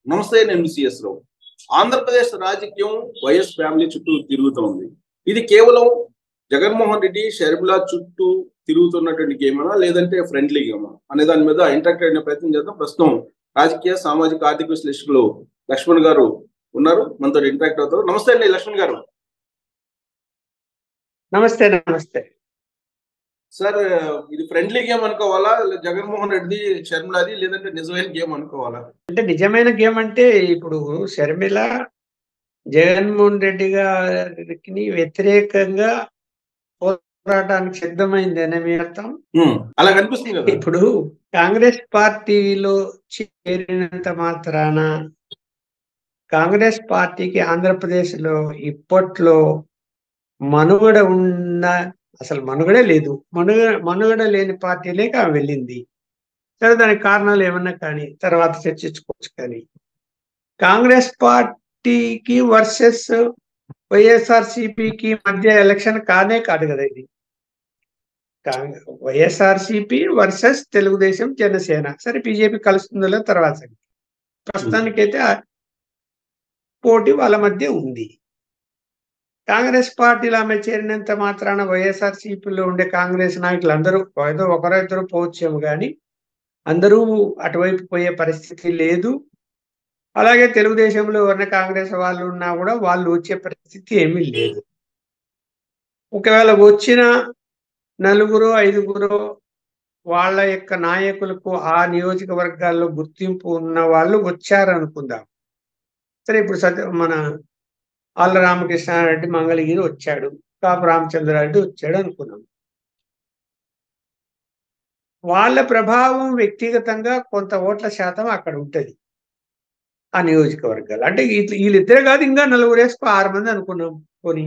నమస్తే, నేను సిఎస్ రావు. ఆంధ్రప్రదేశ్ రాజకీయం వైఎస్ ఫ్యామిలీ చుట్టూ తిరుగుతోంది. ఇది కేవలం జగన్మోహన్ రెడ్డి, షర్మిల చుట్టూ తిరుగుతున్నటువంటి గేమా, లేదంటే ఫ్రెండ్లీ గేమా అనే దాని మీద ఇంటరాక్ట్ అయిన ప్రయత్నం చేద్దాం. ప్రస్తుతం రాజకీయ, సామాజిక, ఆర్థిక విశ్లేషకులు లక్ష్మణ్ గారు ఉన్నారు, మనతో ఇంటరాక్ట్ అవుతారు. నమస్తే అండి లక్ష్మణ్ గారు. నమస్తే. నమస్తే సార్, ఇది ఫ్రెండ్లీ గేమ్ అనుకోవాలా, జగన్మోహన్ రెడ్డి, షర్మిలది, లేదంటే నిజమైన గేమ్ అనుకోవాలా? అంటే నిజమైన గేమ్ అంటే ఇప్పుడు షర్మిల జగన్మోహన్ రెడ్డి గారికి వ్యతిరేకంగా పోరాటానికి సిద్ధమైంది అనే మీ అర్థం. అలా కనిపిస్తుంది కదా. ఇప్పుడు కాంగ్రెస్ పార్టీలో చేరినంత మాత్రాన కాంగ్రెస్ పార్టీకి ఆంధ్రప్రదేశ్ లో ఇప్పట్లో మనుగడ ఉన్న, అసలు మనుగడే లేదు. మనుగడ లేని పార్టీలేకి ఆమె వెళ్ళింది. సరే, దానికి కారణాలు ఏమన్నా కానీ తర్వాత చర్చించుకోవచ్చు. కానీ కాంగ్రెస్ పార్టీకి వర్సెస్ వైఎస్ఆర్సిపికి మధ్య ఎలక్షన్ కానే కాదు కదా ఇది. వైఎస్ఆర్సిపి వర్సెస్ తెలుగుదేశం, జనసేన. సరే, బీజేపీ కలుస్తుందో తర్వాత. ప్రస్తుతానికైతే పోటీ వాళ్ళ మధ్య ఉంది. కాంగ్రెస్ పార్టీలో ఆమె చేరినంత మాత్రాన వైఎస్ఆర్సిపిలో ఉండే కాంగ్రెస్ నాయకులు అందరూ ఏదో ఒకరో ఇద్దరు పోవచ్చేమో కానీ అందరూ అటువైపు పోయే పరిస్థితి లేదు. అలాగే తెలుగుదేశంలో ఉన్న కాంగ్రెస్ వాళ్ళు ఉన్నా కూడా వాళ్ళు వచ్చే పరిస్థితి ఏమీ లేదు. ఒకవేళ వచ్చిన 4-5 వాళ్ళ యొక్క నాయకులకు ఆ నియోజకవర్గాల్లో గుర్తింపు ఉన్న వాళ్ళు వచ్చారనుకుందాం. సరే, ఇప్పుడు మన ఆళ్ళ రామకృష్ణారెడ్డి మంగళగిరి వచ్చాడు, కాపు రామచంద్రారెడ్డి వచ్చాడు అనుకున్నాం. వాళ్ళ ప్రభావం వ్యక్తిగతంగా కొంత ఓట్ల శాతం అక్కడ ఉంటుంది ఆ నియోజకవర్గాలు. అంటే వీళ్ళిద్దరే కాదు, ఇంకా 4 వేసుకో 6 మంది అనుకున్నాం. పోనీ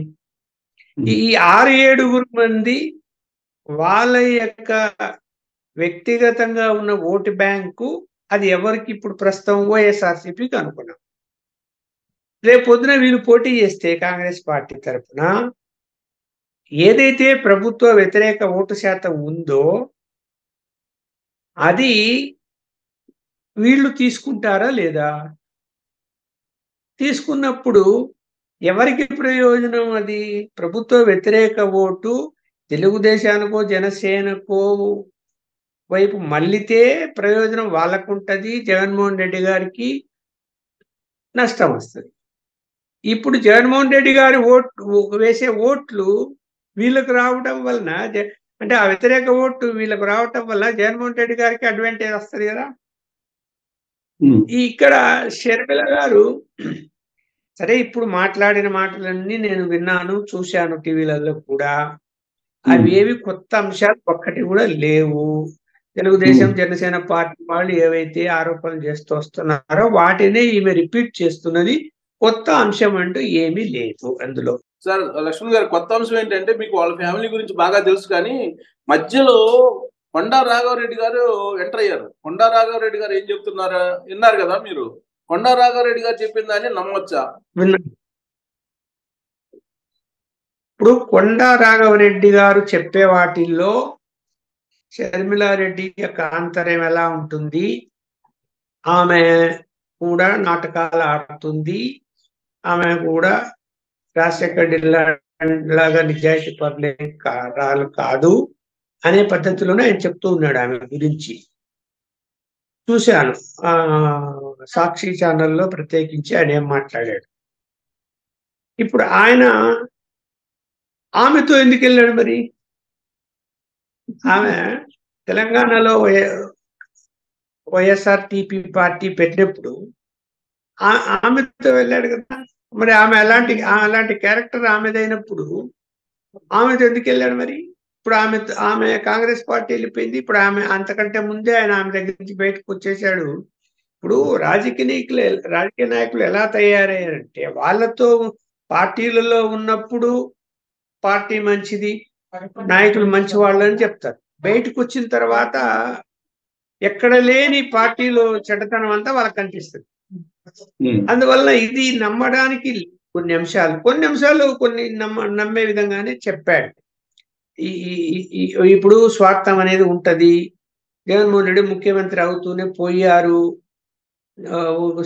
ఈ 6-7 మంది వాళ్ళ యొక్క వ్యక్తిగతంగా ఉన్న ఓటు బ్యాంకు అది ఎవరికి ఇప్పుడు ప్రస్తుతం వైఎస్ఆర్సీపీకి అనుకున్నాం. రేపు పొద్దున వీళ్ళు పోటీ చేస్తే కాంగ్రెస్ పార్టీ తరఫున ఏదైతే ప్రభుత్వ వ్యతిరేక ఓటు శాతం ఉందో అది వీళ్ళు తీసుకుంటారా లేదా? తీసుకున్నప్పుడు ఎవరికి ప్రయోజనం? అది ప్రభుత్వ వ్యతిరేక ఓటు తెలుగుదేశానికో జనసేనకో వైపు మళ్ళితే ప్రయోజనం వాళ్ళకుంటది, జగన్మోహన్ రెడ్డి గారికి నష్టం వస్తుంది. ఇప్పుడు జగన్మోహన్ రెడ్డి గారి వేసే ఓట్లు వీళ్ళకు రావడం వలన, అంటే ఆ వ్యతిరేక ఓటు వీళ్ళకు రావటం వల్ల జగన్మోహన్ రెడ్డి గారికి అడ్వాంటేజ్ వస్తుంది కదా. ఇక్కడ షర్మిల గారు సరే, ఇప్పుడు మాట్లాడిన మాటలన్నీ నేను విన్నాను, చూశాను టీవీలలో కూడా. అవి ఏవి కొత్త అంశాలు ఒక్కటి కూడా లేవు. తెలుగుదేశం, జనసేన పార్టీ వాళ్ళు ఏవైతే ఆరోపణలు చేస్తూ వస్తున్నారో వాటినే ఈమె రిపీట్ చేస్తున్నది. కొత్త అంశం అంటూ ఏమీ లేదు అందులో. సార్, లక్ష్మణ్ గారు, కొత్త అంశం ఏంటంటే మీకు వాళ్ళ ఫ్యామిలీ గురించి బాగా తెలుసు, కానీ మధ్యలో కొండా రాఘవరెడ్డి గారు ఎంటర్ అయ్యారు. కొండా రాఘవరెడ్డి గారు ఏం చెప్తున్నారా విన్నారు కదా మీరు? కొండా రాఘవరెడ్డి గారు చెప్పిన దాన్ని నమ్మొచ్చా? ఇప్పుడు కొండా రాఘవరెడ్డి గారు చెప్పే వాటిల్లో షర్మిలారెడ్డి యొక్క ఆంతర్యం ఎలా ఉంటుంది? ఆమె కూడా నాటకాలు ఆడుతుంది, ఆమె కూడా రాజశేఖర్ లాగా నిజాయితీ పరులు కాదు అనే పద్ధతిలోనే ఆయన చెప్తూ ఉన్నాడు ఆమె గురించి. చూశాను సాక్షి ఛానల్లో ప్రత్యేకించి ఆయన ఏం మాట్లాడాడు. ఇప్పుడు ఆయన ఆమెతో ఎందుకు వెళ్ళాడు మరి? ఆమె తెలంగాణలో వైఎస్ఆర్టీపీ పార్టీ పెట్టినప్పుడు ఆమెతో వెళ్ళాడు కదా. మరి ఆమె అలాంటి క్యారెక్టర్ ఆమెదైనప్పుడు ఆమెతో ఎందుకు వెళ్ళాడు మరి? ఇప్పుడు ఆమె కాంగ్రెస్ పార్టీ వెళ్ళిపోయింది. ఇప్పుడు ఆమె అంతకంటే ముందే ఆయన ఆమె దగ్గర నుంచి బయటకు వచ్చేసాడు. ఇప్పుడు రాజకీయ నాయకులు ఎలా తయారయ్యారంటే, వాళ్ళతో పార్టీలలో ఉన్నప్పుడు పార్టీ మంచిది, నాయకులు మంచి వాళ్ళు అని చెప్తారు. బయటకు వచ్చిన తర్వాత ఎక్కడ లేని పార్టీలో చెడ్డతనం అంతా వాళ్ళకి కనిపిస్తుంది. అందువల్ల ఇది నమ్మడానికి కొన్ని అంశాలు నమ్మే విధంగానే చెప్పాడు. ఇప్పుడు స్వార్థం అనేది ఉంటది. జగన్మోహన్ రెడ్డి ముఖ్యమంత్రి అవుతూనే పోయారు,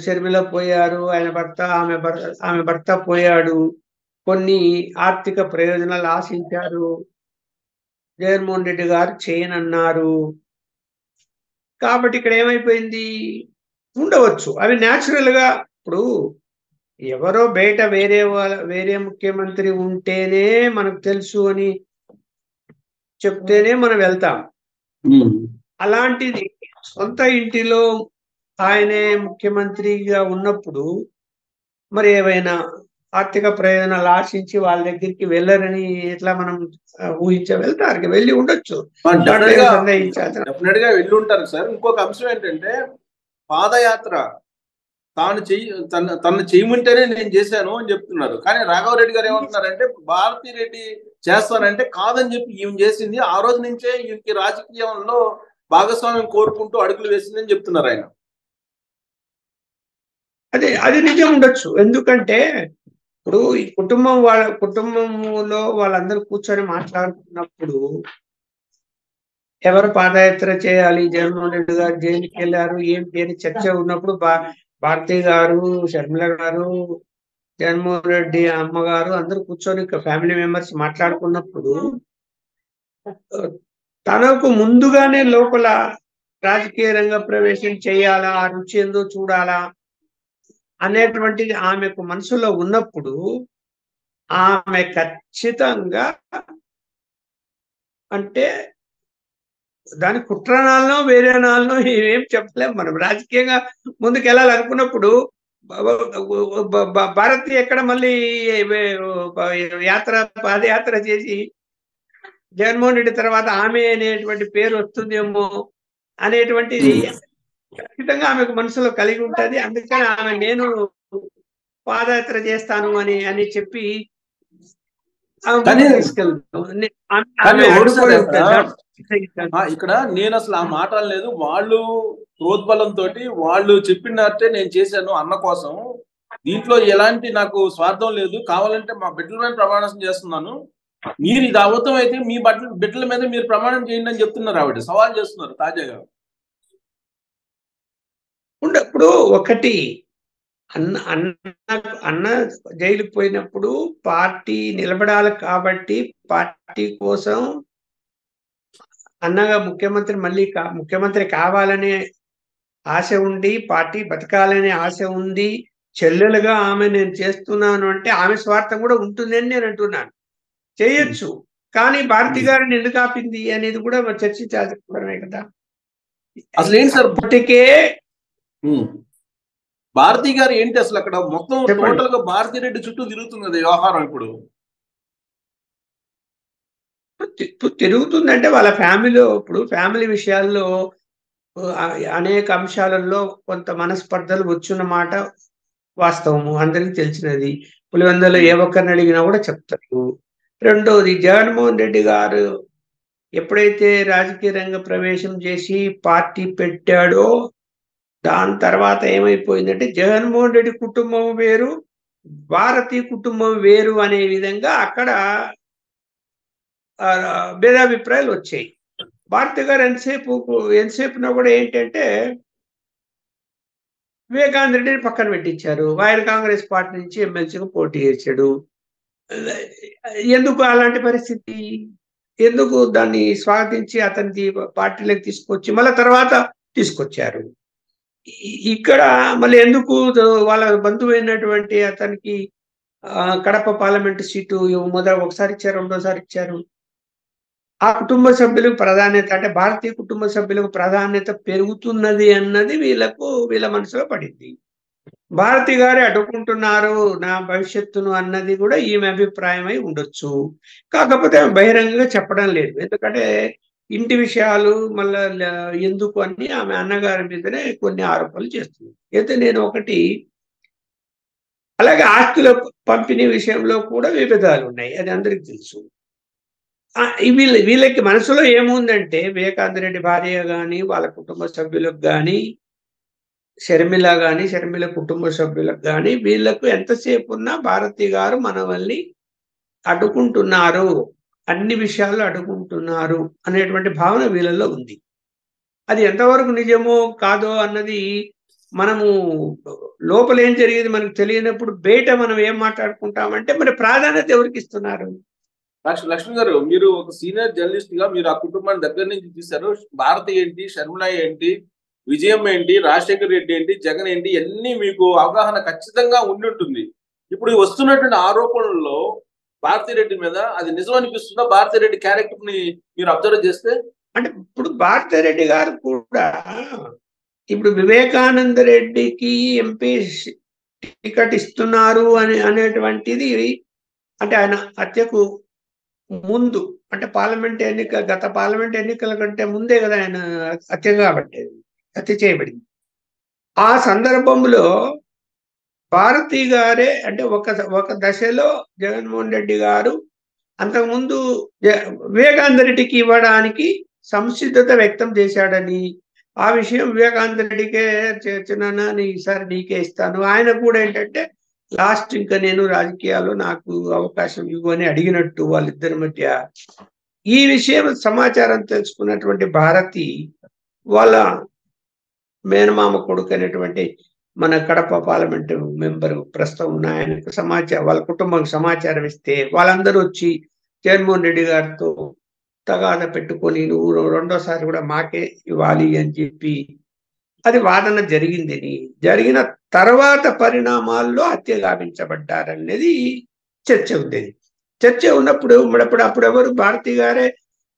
షర్మిల పోయారు, ఆమె భర్త పోయాడు, కొన్ని ఆర్థిక ప్రయోజనాలు ఆశించారు, జగన్మోహన్ రెడ్డి గారు చేయనన్నారు. కాబట్టి ఇక్కడ ఏమైపోయింది, ఉండవచ్చు అవి న్యాచురల్ గా. ఇప్పుడు ఎవరో బయట వేరే ముఖ్యమంత్రి ఉంటేనే మనకు తెలుసు అని చెప్తేనే మనం వెళ్తాం. అలాంటిది సొంత ఇంటిలో ఆయనే ముఖ్యమంత్రిగా ఉన్నప్పుడు మరి ఏమైనా ఆర్థిక ప్రయోజనాలు ఆశించి వాళ్ళ దగ్గరికి వెళ్ళరని ఎట్లా మనం వెళ్తారు, వెళ్ళి ఉండొచ్చు. డెఫినెట్ గా వెళ్ళి ఉంటారు సార్. ఇంకొక అంశం ఏంటంటే పాదయాత్ర తను చేయమంటేనే నేను చేశాను అని చెప్తున్నారు. కానీ రాఘవరెడ్డి గారు ఏమంటున్నారంటే భారతీ రెడ్డి చేస్తానంటే కాదని చెప్పి ఈమె చేసింది, ఆ రోజు నుంచే ఈమెకి రాజకీయంలో భాగస్వామ్యం కోరుకుంటూ అడుగులు వేసిందని చెప్తున్నారు ఆయన. అది నిజం ఉండొచ్చు. ఎందుకంటే ఇప్పుడు ఈ కుటుంబంలో వాళ్ళందరూ కూర్చొని మాట్లాడుతున్నప్పుడు ఎవరు పాదయాత్ర చేయాలి, జగన్మోహన్ రెడ్డి గారు జైలుకి వెళ్ళారు ఏంటి అని చర్చ ఉన్నప్పుడు భారతి గారు, షర్మిల గారు, జగన్మోహన్ రెడ్డి అమ్మగారు అందరూ కూర్చొని ఫ్యామిలీ మెంబర్స్ మాట్లాడుకున్నప్పుడు తనకు ముందుగానే లోపల రాజకీయ రంగ ప్రవేశం చేయాలా, ఆ రుచి ఏందో చూడాలా అనేటువంటిది ఆమెకు మనసులో ఉన్నప్పుడు ఆమె ఖచ్చితంగా, అంటే దాని కుట్రనాలనో వేరే నాలనో ఏం చెప్పలేము మనం. రాజకీయంగా ముందుకు వెళ్ళాలనుకున్నప్పుడు భారతి ఎక్కడ మళ్ళీ పాదయాత్ర చేసి జగన్మోహన్ రెడ్డి తర్వాత ఆమె అనేటువంటి పేరు వస్తుందేమో అనేటువంటిది ఖచ్చితంగా ఆమెకు మనసులో కలిగి ఉంటది. అందుకని ఆమె నేను పాదయాత్ర చేస్తాను అని చెప్పి ఇక్కడ నేను అసలు ఆ మాట లేదు. వాళ్ళు ప్రోద్బలంతో వాళ్ళు చెప్పినట్టే నేను చేశాను అన్న కోసం. దీంట్లో ఎలాంటి నాకు స్వార్థం లేదు. కావాలంటే మా బిడ్డల మీద ప్రమాణం చేస్తున్నాను, మీరు ఇది అబద్ధం అయితే మీ బిడ్డల మీద మీరు ప్రమాణం చేయండి అని చెప్తున్నారు. ఆవిడ సవాల్ చేస్తున్నారు తాజాగా. ఇప్పుడు ఒకటి అన్న జైలుకు పోయినప్పుడు పార్టీ నిలబడాలి కాబట్టి పార్టీ కోసం అన్నగా ముఖ్యమంత్రి కావాలనే ఆశ ఉండి, పార్టీ బతకాలనే ఆశ ఉంది, చెల్లెలుగా ఆమె నేను చేస్తున్నాను అంటే ఆమె స్వార్థం కూడా ఉంటుందని నేను అంటున్నాను. చేయొచ్చు, కానీ భారతి గారిని ఎందుకు ఆపింది అనేది కూడా చర్చించాల్సిన కదా. అసలు ఏంటి సార్ ఇప్పటికే భారతి గారు ఏంటి అసలు అక్కడ మొత్తం టోటల్ గా భారతీ రెడ్డి చుట్టూ తిరుగుతుంది కదా వ్యవహారం. ఇప్పుడు తిరుగుతుందంటే వాళ్ళ ఫ్యామిలీలో, ఇప్పుడు ఫ్యామిలీ విషయాల్లో అనేక అంశాలలో కొంత మనస్పర్ధలు వచ్చున్న మాట వాస్తవము, అందరికి తెలిసినది. పులివెందులో ఏ ఒక్కరిని అడిగినా కూడా చెప్తారు. రెండోది, జగన్మోహన్ రెడ్డి గారు ఎప్పుడైతే రాజకీయ రంగ ప్రవేశం చేసి పార్టీ పెట్టాడో దాని తర్వాత ఏమైపోయిందంటే జగన్మోహన్ రెడ్డి కుటుంబం వేరు, భారతీయ కుటుంబం వేరు అనే విధంగా అక్కడ భేదాభిప్రాయాలు వచ్చాయి. భారతి గారు ఎంతసేపునా కూడా ఏంటంటే వివేకానంద రెడ్డిని పక్కన పెట్టించారు. వైఎస్ఆర్ కాంగ్రెస్ పార్టీ నుంచి ఎమ్మెల్సీగా పోటీ చేశాడు. ఎందుకు అలాంటి పరిస్థితి? ఎందుకు దాన్ని స్వాగతించి అతనికి పార్టీలోకి తీసుకొచ్చి మళ్ళీ తర్వాత తీసుకొచ్చారు? ఇక్కడ మళ్ళీ ఎందుకు వాళ్ళ బంధువైనటువంటి అతనికి కడప పార్లమెంటు సీటు ఒకసారి ఇచ్చారు, రెండోసారి ఇచ్చారు. ఆ కుటుంబ సభ్యులకు ప్రాధాన్యత, అంటే భారతీయ కుటుంబ సభ్యులకు ప్రాధాన్యత పెరుగుతున్నది అన్నది వీళ్ళ మనసులో పడింది. భారతి గారే అడ్డుకుంటున్నారు నా భవిష్యత్తును అన్నది కూడా ఈమె అభిప్రాయమై ఉండొచ్చు. కాకపోతే ఆమె బహిరంగంగా చెప్పడం లేదు. ఎందుకంటే ఇంటి విషయాలు మళ్ళా ఎందుకు అని ఆమె అన్నగారి మీదనే కొన్ని ఆరోపణలు చేస్తుంది. అయితే నేను ఒకటి, అలాగే ఆస్తుల పంపిణీ విషయంలో కూడా విభేదాలు ఉన్నాయి, అది అందరికి తెలుసు. వీళ్ళకి మనసులో ఏముందంటే వివేకానంద రెడ్డి భార్య కానీ వాళ్ళ కుటుంబ సభ్యులకు కానీ షర్మిల కుటుంబ సభ్యులకు కానీ వీళ్ళకు ఎంతసేపు ఉన్నా భారతి గారు మనల్ని అడ్డుకుంటున్నారు, అన్ని విషయాల్లో అడ్డుకుంటున్నారు అనేటువంటి భావన వీళ్ళల్లో ఉంది. అది ఎంతవరకు నిజమో కాదో అన్నది మనము లోపల ఏం జరిగేది మనకు తెలియనప్పుడు బయట మనం ఏం మాట్లాడుకుంటామంటే మరి ప్రాధాన్యత ఎవరికి ఇస్తున్నారు? లక్ష్మి గారు, మీరు ఒక సీనియర్ జర్నలిస్ట్ గా మీరు ఆ కుటుంబాన్ని దగ్గర నుంచి చూశారు. భారతి ఏంటి, షర్మిల ఏంటి, విజయం ఏంటి, రాజశేఖర్ రెడ్డి ఏంటి, జగన్ ఏంటి, అన్ని మీకు అవగాహన ఖచ్చితంగా ఉండి ఉంటుంది. ఇప్పుడు వస్తున్నటువంటి ఆరోపణల్లో భారతిరెడ్డి మీద అది నిజం అనిపిస్తుందా? భారతిరెడ్డి క్యారెక్టర్ ని మీరు అబ్జర్వ్ చేస్తే అంటే ఇప్పుడు భారతిరెడ్డి గారు కూడా ఇప్పుడు వివేకానంద రెడ్డికి ఎంపీ టికెట్ ఇస్తున్నారు అనేటువంటిది అంటే ఆయన హత్యకు ముందు, అంటే గత పార్లమెంట్ ఎన్నికల కంటే ముందే కదా ఆయన హత్య చేయబడింది. ఆ సందర్భంలో భారతి గారే అంటే ఒక దశలో జగన్మోహన్ రెడ్డి గారు అంతకుముందు వివేకానంద రెడ్డికి ఇవ్వడానికి సంసిద్ధత వ్యక్తం చేశాడని, ఆ విషయం వివేకానంద రెడ్డికే చిన్న ఈసారి నీకే ఇస్తాను, ఆయన కూడా ఏంటంటే లాస్ట్ ఇంకా నేను రాజకీయాల్లో నాకు అవకాశం ఇవ్వని అడిగినట్టు వాళ్ళిద్దరి మధ్య ఈ విషయం సమాచారం తెలుసుకున్నటువంటి భారతి వాళ్ళ మేనమామ కొడుకు అనేటువంటి మన కడప పార్లమెంటు మెంబరు ప్రస్తుతం ఉన్న ఆయనకు వాళ్ళ కుటుంబం సమాచారం ఇస్తే వాళ్ళందరూ వచ్చి జగన్మోహన్ రెడ్డి గారితో తగాద పెట్టుకొని నువ్వు రెండోసారి కూడా మాకే ఇవ్వాలి అని చెప్పి అది వాదన జరిగిన తర్వాత పరిణామాల్లో హత్య గావించబడ్డారనేది చర్చ ఉండేది. చర్చ ఉన్నప్పుడు అప్పుడు ఎవరు భారతి గారే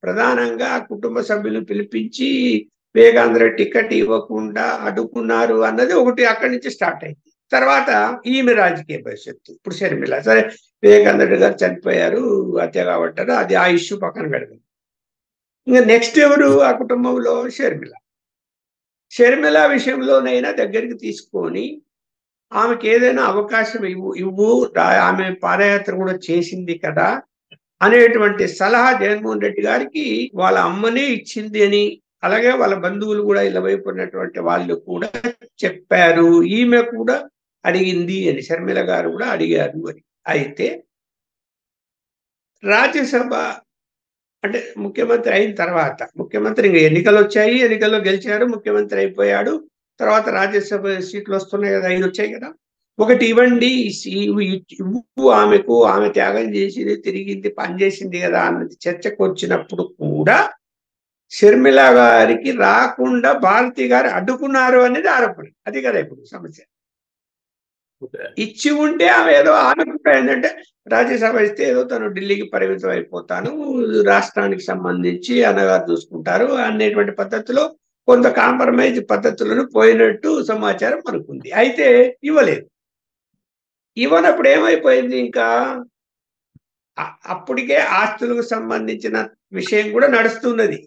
ప్రధానంగా కుటుంబ సభ్యులు పిలిపించి వివేకానంద రెడ్డి టికెట్ ఇవ్వకుండా అడ్డుకున్నారు అన్నది ఒకటి అక్కడి నుంచి స్టార్ట్ అయింది. తర్వాత ఈమె రాజకీయ భవిష్యత్తు ఇప్పుడు షర్మిల, సరే వివేకానంద రెడ్డి గారు చనిపోయారు, హత్య కాబట్టారు, అది ఆ ఇష్యూ పక్కన పెడదాం. ఇంకా నెక్స్ట్ ఎవరు ఆ కుటుంబంలో? షర్మిల విషయంలోనైనా దగ్గరికి తీసుకొని ఆమెకి ఏదైనా అవకాశం ఇవ్వు ఆమె పాదయాత్ర కూడా చేసింది కదా అనేటువంటి సలహా జగన్మోహన్ రెడ్డి గారికి వాళ్ళ అమ్మనే ఇచ్చింది అని, అలాగే వాళ్ళ బంధువులు కూడా ఇలా వైపు ఉన్నటువంటి వాళ్ళు కూడా చెప్పారు, ఈమె కూడా అడిగింది అని, షర్మిల గారు కూడా అడిగారు అని. అయితే రాజ్యసభ అంటే ముఖ్యమంత్రి అయిన తర్వాత, ముఖ్యమంత్రి ఇంకా ఎన్నికలు వచ్చాయి, ఎన్నికల్లో గెలిచారు, ముఖ్యమంత్రి అయిపోయాడు, తర్వాత రాజ్యసభ సీట్లు వస్తున్నాయి కదా, 5 వచ్చాయి కదా, ఒకటి ఇవ్వండి, ఇవ్వు ఆమెకు, ఆమె త్యాగం చేసింది, తిరిగింది, పనిచేసింది కదా అన్నది చర్చకు వచ్చినప్పుడు కూడా షర్మిల గారికి రాకుండా భారతి గారు అడ్డుకున్నారు అనేది ఆరోపణ. అది కదా ఇప్పుడు సమస్య. ఇచ్చి ఉంటే ఆమె ఏదో ఆమెకు ఏంటంటే రాజ్యసభ ఇస్తే ఏదో తను ఢిల్లీకి పరిమితం అయిపోతాను, రాష్ట్రానికి సంబంధించి అనగా చూసుకుంటారు అనేటువంటి పద్ధతిలో కొంత కాంప్రమైజ్ పద్ధతులను పోయినట్టు సమాచారం మనకుంది. అయితే ఇవ్వనప్పుడు ఏమైపోయింది, ఇంకా అప్పటికే ఆస్తులకు సంబంధించిన విషయం కూడా నడుస్తున్నది.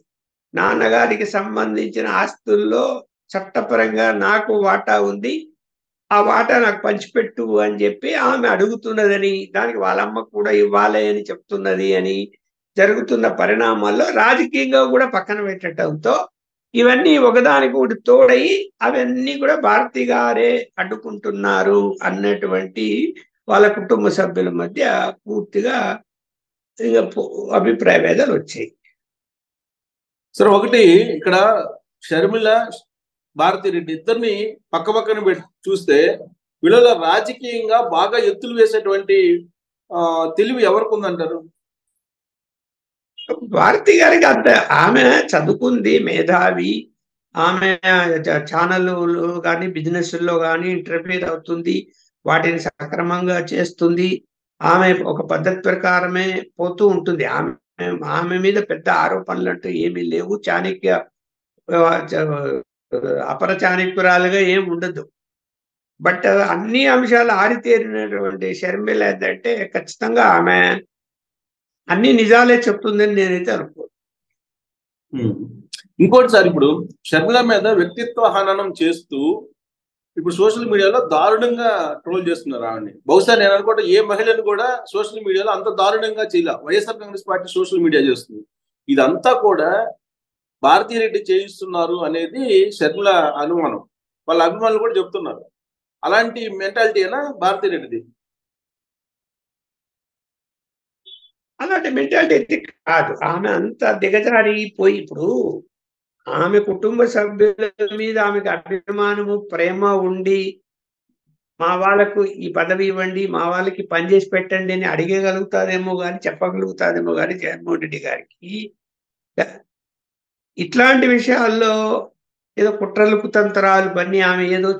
నాన్నగారికి సంబంధించిన ఆస్తుల్లో చట్టపరంగా నాకు వాటా ఉంది, ఆ వాటా నాకు పంచిపెట్టు అని చెప్పి ఆమె అడుగుతున్నదని, దానికి వాళ్ళమ్మ కూడా ఇవ్వాలి అని చెప్తున్నది అని జరుగుతున్న పరిణామాల్లో రాజకీయంగా కూడా పక్కన పెట్టడంతో ఇవన్నీ ఒకదానికి ఒకటి తోడయి అవన్నీ కూడా భారతి గారే అడ్డుకుంటున్నారు అన్నటువంటి వాళ్ళ కుటుంబ సభ్యుల మధ్య పూర్తిగా అభిప్రాయ భేదాలు వచ్చాయి. సరే, ఒకటి ఇక్కడ షర్మిల, భారతిరెడ్డి ఇద్దరిని పక్క పక్కన పెట్టి చూస్తే వీళ్ళ రాజకీయంగా బాగా ఎత్తులు వేసేటువంటి తెలివి ఎవరికి ఉందంటారు? భారతి గారికి అంత, ఆమె చదువుకుంది, మేధావి, ఆమె ఛానల్ కానీ బిజినెస్లో కానీ ఇంటర్ఫీర్ అవుతుంది, వాటిని సక్రమంగా చేస్తుంది, ఆమె ఒక పద్ధతి ప్రకారమే పోతూ ఉంటుంది. ఆమె మీద పెద్ద ఆరోపణలు అంటూ ఏమీ లేవు, అపర చాణక్యురాలుగా ఏమి ఉండదు. బట్ అన్ని అంశాలు ఆరితేరినటువంటి షర్మిల ఏంటంటే ఖచ్చితంగా ఆమె అన్ని నిజాలే చెప్తుందని నేనైతే అనుకో. ఇంకోటి సార్, ఇప్పుడు షర్మిల మీద వ్యక్తిత్వ హననం చేస్తూ ఇప్పుడు సోషల్ మీడియాలో దారుణంగా ట్రోల్ చేస్తున్నారు ఆవిడని. బహుశా నేను అనుకుంటా ఏ మహిళను కూడా సోషల్ మీడియాలో అంత దారుణంగా చేయాల YSR Congress party social media చేస్తుంది. ఇదంతా కూడా భారతిరెడ్డి చేయిస్తున్నారు అనేది షర్మిల అనుమానం, వాళ్ళ అభిమానులు కూడా చెప్తున్నారు. అలాంటి మెంటాలిటీ అయినా భారతిరెడ్డిది? అలాంటి మెంటాలిటీ కాదు, ఆమె అంత దిగజారిపోయి ఇప్పుడు ఆమె కుటుంబ సభ్యుల మీద ఆమెకు అభిమానము ప్రేమ ఉండి మా వాళ్ళకు ఈ పదవి ఇవ్వండి, మా వాళ్ళకి పని చేసి పెట్టండి అని అడిగగలుగుతాదేమో కానీ చెప్పగలుగుతాదేమో కానీ జగన్మోహన్ రెడ్డి గారికి ఇట్లాంటి విషయాల్లో ఏదో కుట్రలు కుతంత్రాలు బన్ని ఆమె ఏదో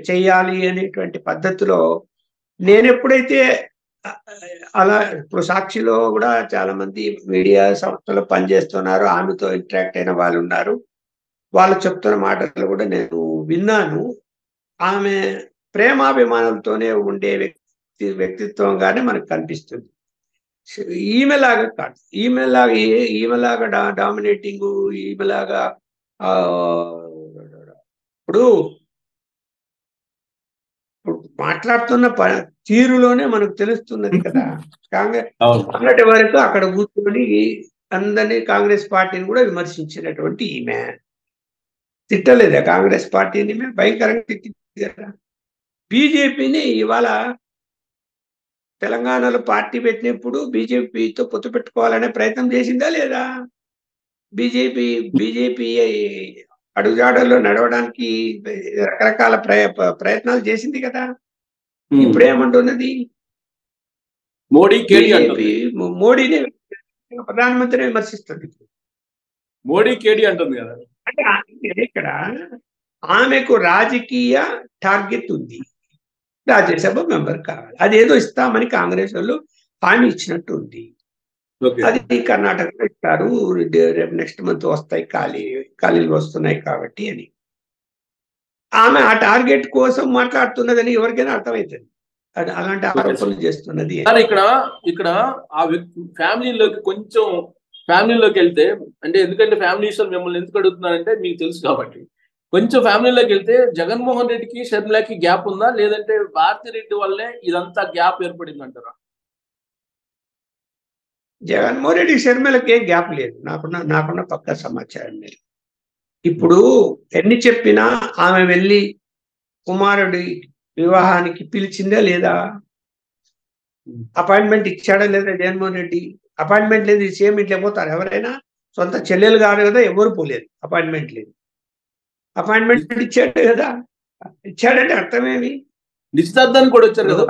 చేయాలి అనేటువంటి పద్ధతిలో నేను ఎప్పుడైతే అలా ఇప్పుడు సాక్షిలో కూడా చాలా మంది మీడియా సంస్థలో పనిచేస్తున్నారు, ఆమెతో ఇంటరాక్ట్ అయిన వాళ్ళు ఉన్నారు, వాళ్ళు చెప్తున్న మాటలు కూడా నేను విన్నాను. ఆమె ప్రేమాభిమానంతోనే ఉండే వ్యక్తిత్వంగానే మనకు కనిపిస్తుంది. ఈమెలాగా కాదు, ఈమెలాగా డామినేటింగ్, ఈమెలాగా ఇప్పుడు మాట్లాడుతున్న తీరులోనే మనకు తెలుస్తున్నది కదా. కాంగ్రెస్ అన్నటి వరకు అక్కడ కూర్చొని అందరినీ కాంగ్రెస్ పార్టీని కూడా విమర్శించినటువంటి ఈమె తిట్టలేదా కాంగ్రెస్ పార్టీని? భయంకరంగా తిట్టింది కదా. బీజేపీని ఇవాళ తెలంగాణలో పార్టీ పెట్టినప్పుడు బీజేపీతో పొత్తు పెట్టుకోవాలనే ప్రయత్నం చేసిందా లేదా? బీజేపీ అడుగుజాడల్లో నడవడానికి రకరకాల ప్రయత్నాలు చేసింది కదా. ఇప్పుడేమంటున్నది? మోడీని ప్రధానమంత్రిని విమర్శిస్తుంది. మోడీ కేడీ అంటుంది కదా. అంటే ఇక్కడ ఆమెకు రాజకీయ టార్గెట్ ఉంది, రాజ్యసభ మెంబర్ కావాలి. అదేదో ఇస్తామని కాంగ్రెస్ వాళ్ళు హామీ ఇచ్చినట్టు ఉంది. అది కర్ణాటకలో ఇస్తారు, రేపు నెక్స్ట్ మంత్ వస్తాయి, ఖాళీలు వస్తున్నాయి కాబట్టి అని. ఆమె ఆ టార్గెట్ కోసం మాట్లాడుతున్నదని ఎవరికైనా అర్థమవుతుంది. అలాంటి ఆరోపణలు చేస్తున్నది. ఇక్కడ ఆ ఫ్యామిలీలోకి వెళ్తే, అంటే ఎందుకంటే ఫ్యామిలీ విషయాలు మిమ్మల్ని ఎందుకు అడుగుతున్నారంటే మీకు తెలుసు కాబట్టి, కొంచెం ఫ్యామిలీలోకి వెళ్తే జగన్మోహన్ రెడ్డికి షర్మిలాకి గ్యాప్ ఉందా, లేదంటే భారతి రెడ్డి వల్లే ఇదంతా గ్యాప్ ఏర్పడింది అంటారా? జగన్మోహన్ రెడ్డి షర్మిలకి గ్యాప్ లేదు, నాకున్న పక్కా సమాచారం లేదు. ఇప్పుడు ఎన్ని చెప్పినా ఆమె వెళ్ళి కుమారుడి వివాహానికి పిలిచిందా లేదా? అపాయింట్మెంట్ ఇచ్చాడా లేదా జగన్మోహన్ రెడ్డి? అపాయింట్మెంట్ లేదు, సేమ్ ఇంట్లో పోతారు ఎవరైనా? సొంత చెల్లెలు కాదు కదా, ఎవరు పోలేదు, అపాయింట్మెంట్ లేదు. అపాయింట్మెంట్ ఇచ్చాడు కదా, ఇచ్చాడంటే అర్థమేమి? నిశ్చితార్థానికి కూడా వచ్చారు కదా.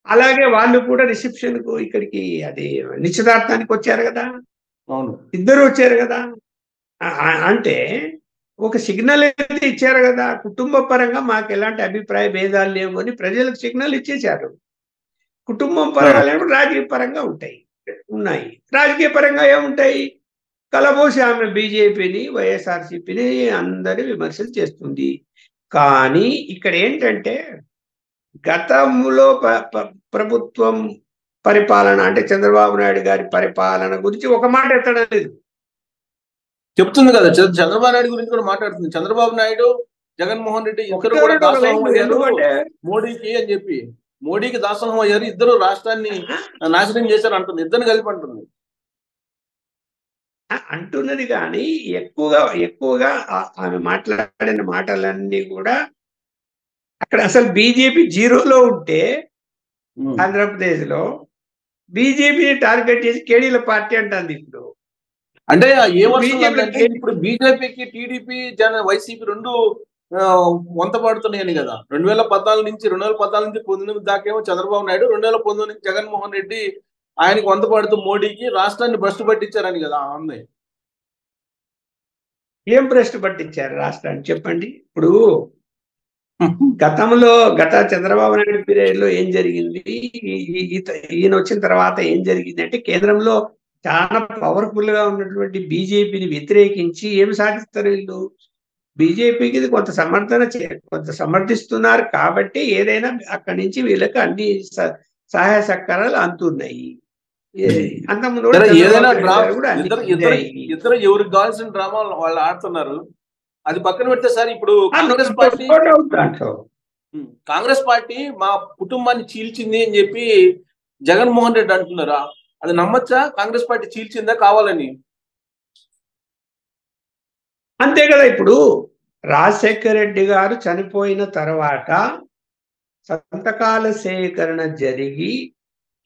అలాగే వాళ్ళు కూడా రిసెప్షన్ కు ఇక్కడికి అది నిశ్చితార్థానికి వచ్చారు కదా. అవును, ఇద్దరు వచ్చారు కదా. అంటే ఒక సిగ్నల్ అయితే ఇచ్చారు కదా, కుటుంబ పరంగా మాకు ఎలాంటి అభిప్రాయ భేదాలు లేవు అని ప్రజలకు సిగ్నల్ ఇచ్చేశారు. కుటుంబం పరంగా లేనప్పుడు రాజకీయ పరంగా ఉన్నాయి. రాజకీయ పరంగా ఏముంటాయి? కలబోసి ఆమె బీజేపీని, వైఎస్ఆర్సీపీని అందరి విమర్శలు చేస్తుంది. కానీ ఇక్కడ ఏంటంటే గతంలో ప్రభుత్వం పరిపాలన అంటే చంద్రబాబు నాయుడు గారి పరిపాలన గురించి ఒక మాట ఎత్తడం లేదు. చెప్తుంది కదా, చంద్రబాబు నాయుడు గురించి కూడా మాట్లాడుతుంది. చంద్రబాబు నాయుడు, జగన్మోహన్ రెడ్డి ఇద్దరు కూడా దాసోహం అయ్యారు మోడీకి అని చెప్పి, మోడీకి దాసోహం అయ్యారు, ఇద్దరు రాష్ట్రాన్ని నాశనం చేశారు అంటుంది. ఇద్దరు కలిపి అంటున్నది. కానీ ఎక్కువగా ఆమె మాట్లాడిన మాటలన్నీ కూడా అక్కడ అసలు బీజేపీ జీరోలో ఉంటే ఆంధ్రప్రదేశ్ లో బీజేపీని టార్గెట్ చేసి కేడీల పార్టీ అంటుంది. ఇప్పుడు అంటే ఇప్పుడు బీజేపీకి టీడీపీ వైసీపీ రెండు వంత పడుతున్నాయని కదా. 2014 నుంచి 19 దాకేమో చంద్రబాబు నాయుడు, 2019 నుంచి జగన్మోహన్ రెడ్డి ఆయనకి వంత పడుతూ మోడీకి రాష్ట్రాన్ని భ్రష్టు పట్టించారని కదా. ఉంది, ఏం భ్రష్టు పట్టించారు రాష్ట్రాన్ని చెప్పండి. ఇప్పుడు గత చంద్రబాబు నాయుడు పీరియడ్ లో ఏం జరిగింది, ఈయన వచ్చిన తర్వాత ఏం జరిగింది అంటే కేంద్రంలో చాలా పవర్ఫుల్ గా ఉన్నటువంటి బీజేపీని వ్యతిరేకించి ఏమి సాధిస్తారు వీళ్ళు? బీజేపీకి ఇది కొంత సమర్థిస్తున్నారు కాబట్టి ఏదైనా అక్కడి నుంచి వీళ్ళకి అన్ని సహాయ సహకారాలు అందుతున్నాయి. అంతకుముందు ఇద్దరు ఎవరికి కావాల్సిన డ్రామా వాళ్ళు ఆడుతున్నారు. అది పక్కన పెడితే సార్, ఇప్పుడు కాంగ్రెస్ పార్టీ మా కుటుంబాన్ని చీల్చింది అని చెప్పి జగన్మోహన్ రెడ్డి అంటున్నారా? అది నమ్మచ్చా? కాంగ్రెస్ పార్టీ చీల్చిందా కావాలని? అంతే కదా. ఇప్పుడు రాజశేఖర రెడ్డి గారు చనిపోయిన తర్వాత సంతకాల సేకరణ జరిగి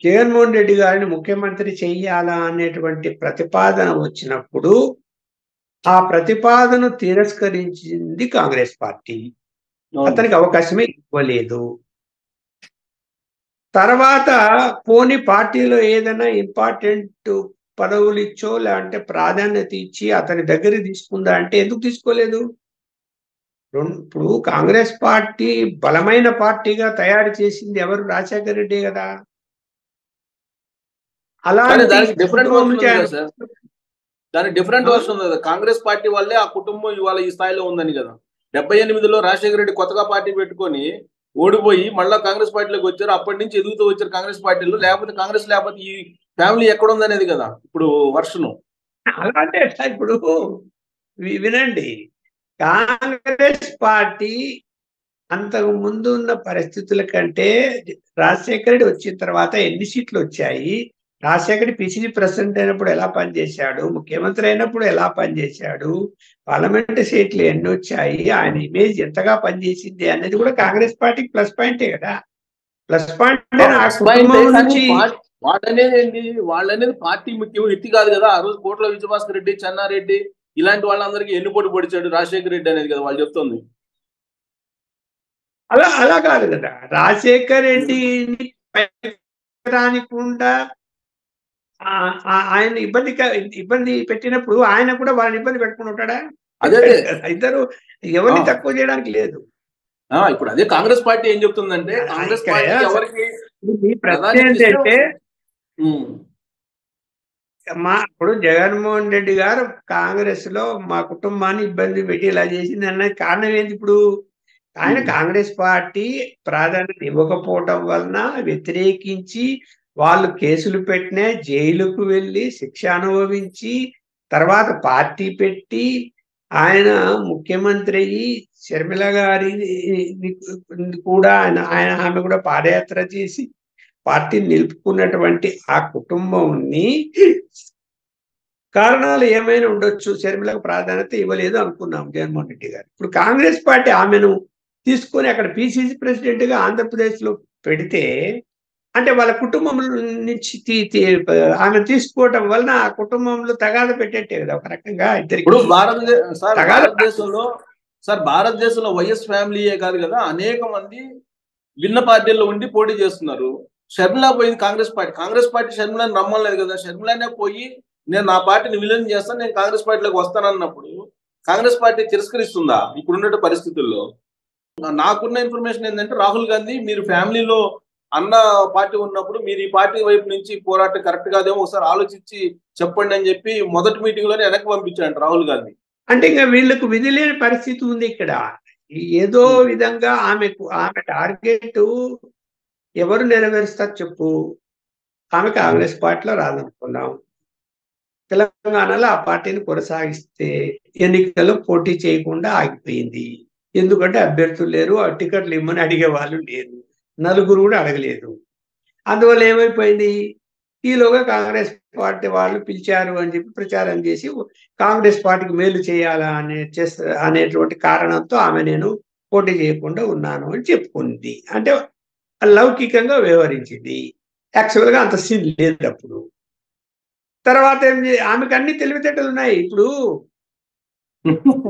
జగన్మోహన్ రెడ్డి గారిని ముఖ్యమంత్రి చెయ్యాలా అనేటువంటి ప్రతిపాదన వచ్చినప్పుడు ఆ ప్రతిపాదన తిరస్కరించింది కాంగ్రెస్ పార్టీ. అతనికి అవకాశమే ఇవ్వలేదు. తర్వాత పోనీ పార్టీలో ఏదైనా ఇంపార్టెంట్ పదవులు ఇచ్చో లేదంటే ప్రాధాన్యత ఇచ్చి అతని దగ్గర తీసుకుందా అంటే ఎందుకు తీసుకోలేదు? ఇప్పుడు కాంగ్రెస్ పార్టీ బలమైన పార్టీగా తయారు చేసింది ఎవరు? రాజశేఖర రెడ్డి కదా. అలాంటి దానికి డిఫరెంట్ కుటుంబం వర్షన్ నుంచి ఉంది ఆయన కదా సార్, దానికి డిఫరెంట్ వర్షన్ ఉంది కదా. కాంగ్రెస్ పార్టీ వల్లే ఆ కుటుంబం ఇవాళ ఈ స్థాయిలో ఉందని కదా. 78లో రాజశేఖర రెడ్డి కొత్తగా పార్టీ పెట్టుకొని ఓడిపోయి మళ్ళా కాంగ్రెస్ పార్టీలోకి వచ్చారు. అప్పటి నుంచి ఎదుగుతూ వచ్చారు కాంగ్రెస్ పార్టీలో. లేకపోతే కాంగ్రెస్ లేకపోతే ఈ ఫ్యామిలీ ఎక్కడ ఉందనేది కదా ఇప్పుడు వర్షను. అలాంటి ఇప్పుడు వినండి, కాంగ్రెస్ పార్టీ అంతకు ముందు ఉన్న పరిస్థితుల కంటే రాజశేఖర రెడ్డి వచ్చిన తర్వాత ఎన్ని సీట్లు వచ్చాయి, రాజశేఖర రెడ్డి పిసిసి ప్రెసిడెంట్ అయినప్పుడు ఎలా పనిచేశాడు, ముఖ్యమంత్రి అయినప్పుడు ఎలా పనిచేశాడు, పార్లమెంట్ సీట్లు ఎన్ని వచ్చాయి, ఆయన ఇమేజ్ ఎంతగా పనిచేసింది అనేది కూడా కాంగ్రెస్ పార్టీకి ప్లస్ పాయింటే కదా. ప్లస్ పాయింట్ ఆ కుటుంబం నుంచి వాళ్ళనేది ఏంటి, వాళ్ళనేది పార్టీ ముఖ్యం, వ్యక్తి కాదు కదా. ఆ రోజు కోట్ల విజయభాస్కర్ రెడ్డి, చెన్నారెడ్డి ఇలాంటి వాళ్ళందరికీ ఎన్నుపోటు పొడిచాడు రాజశేఖర రెడ్డి అనేది కదా వాళ్ళు చెప్తుంది. అలా కాదు కదా. రాజశేఖర్ రెడ్డిని రానికుండా ఆయన ఇబ్బంది పెట్టినప్పుడు ఆయన కూడా వాళ్ళని ఇబ్బంది పెట్టుకుని ఉంటాడా? అదే ఇద్దరు ఎవరిని తక్కువ చేయడానికి లేదు. ఇప్పుడు అదే కాంగ్రెస్ పార్టీ ఏం చెప్తుందంటే, కాంగ్రెస్ పార్టీ ఎవరికి ప్రశ్న ఏంటంటే, ఇప్పుడు జగన్మోహన్ రెడ్డి గారు కాంగ్రెస్ లో మా కుటుంబాన్ని ఇబ్బంది పెట్టి ఇలా చేసింది అన్నది కారణం ఏంటి? ఇప్పుడు ఆయన కాంగ్రెస్ పార్టీ ప్రాధాన్యత ఇవ్వకపోవటం వలన వ్యతిరేకించి వాళ్ళు కేసులు పెట్టినా జైలుకు వెళ్ళి శిక్ష అనుభవించి తర్వాత పార్టీ పెట్టి ఆయన ముఖ్యమంత్రి అయ్యి షర్మిల గారి కూడా ఆమె కూడా పాదయాత్ర చేసి పార్టీని నిలుపుకున్నటువంటి ఆ కుటుంబంని కారణాలు ఏమైనా ఉండొచ్చు, షర్మిలకు ప్రాధాన్యత ఇవ్వలేదు అనుకున్నాం జగన్మోహన్ రెడ్డి గారు. ఇప్పుడు కాంగ్రెస్ పార్టీ ఆమెను తీసుకొని అక్కడ పిసిసి ప్రెసిడెంట్ గా ఆంధ్రప్రదేశ్ లో పెడితే అంటే వాళ్ళ కుటుంబం నుంచి ఆమె తీసుకోవటం వలన ఆ కుటుంబంలో తగాద పెట్టేట్టే కదా ఒక రకంగా ఇద్దరికి. భారతదేశంలో వైఎస్ ఫ్యామిలీయే కాదు కదా, అనేక మంది భిన్న పార్టీల్లో ఉండి పోటీ చేస్తున్నారు. షర్మిల పోయింది కాంగ్రెస్ పార్టీ షర్మిలని నమ్మలేదు కదా. షర్మిలనే పోయి నేను నా పార్టీని విలీనం చేస్తాను, నేను కాంగ్రెస్ పార్టీలోకి వస్తానన్నప్పుడు కాంగ్రెస్ పార్టీ తిరస్కరిస్తుందా ఇప్పుడున్న పరిస్థితుల్లో? నాకున్న ఇన్ఫర్మేషన్ ఏంటంటే, రాహుల్ గాంధీ మీరు ఫ్యామిలీలో అన్న పార్టీ ఉన్నప్పుడు మీరు ఈ పార్టీ వైపు నుంచి పోరాటం కరెక్ట్ కాదేమో ఒకసారి ఆలోచించి చెప్పండి అని చెప్పి మొదటి మీటింగ్ లోనే వెనక్కి పంపించాడు రాహుల్ గాంధీ. అంటే ఇంకా వీళ్ళకు విధి లేని పరిస్థితి ఉంది ఇక్కడ. ఏదో విధంగా ఆమె టార్గెట్ ఎవరు నెరవేరుస్తారు చెప్పు? ఆమె కాంగ్రెస్ పార్టీలో రాదనుకున్నాం, తెలంగాణలో ఆ పార్టీని కొనసాగిస్తే ఎన్నికల్లో పోటీ చేయకుండా ఆగిపోయింది. ఎందుకంటే అభ్యర్థులు లేరు, ఆ టికెట్లు ఇమ్మని అడిగే వాళ్ళు లేరు, నలుగురు కూడా అడగలేదు. అందువల్ల ఏమైపోయింది, ఈలోగా కాంగ్రెస్ పార్టీ వాళ్ళు పిలిచారు అని చెప్పి ప్రచారం చేసి కాంగ్రెస్ పార్టీకి మేలు చేయాలా అనేటువంటి కారణంతో ఆమె నేను పోటీ చేయకుండా ఉన్నాను అని చెప్పుకుంది. అంటే లౌకికంగా వ్యవహరించింది. యాక్చువల్గా అంత సీన్ లేదు అప్పుడు. తర్వాత ఆమెకు అన్ని తెలివితేటలు ఉన్నాయి. ఇప్పుడు